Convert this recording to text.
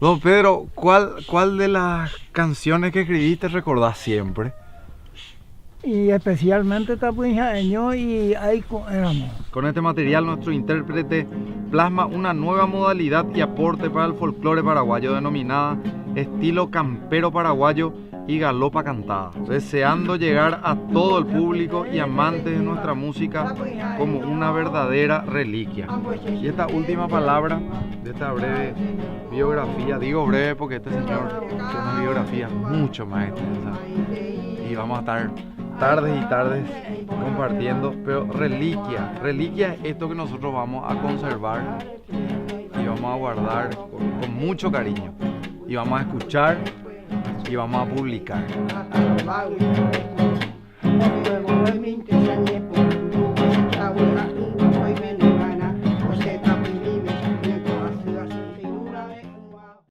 Don Pedro, ¿cuál de las canciones que escribiste recordás siempre? Y especialmente tapuijaeño y Aico éramos. Con este material, nuestro intérprete plasma una nueva modalidad y aporte para el folclore paraguayo denominada estilo campero paraguayo y galopa cantada, deseando llegar a todo el público y amantes de nuestra música como una verdadera reliquia. Y esta última palabra de esta breve biografía, digo breve porque este señor tiene una biografía mucho más extensa y vamos a estar tardes y tardes compartiendo, pero reliquia es esto que nosotros vamos a conservar y vamos a guardar con mucho cariño y vamos a escuchar y vamos a publicar.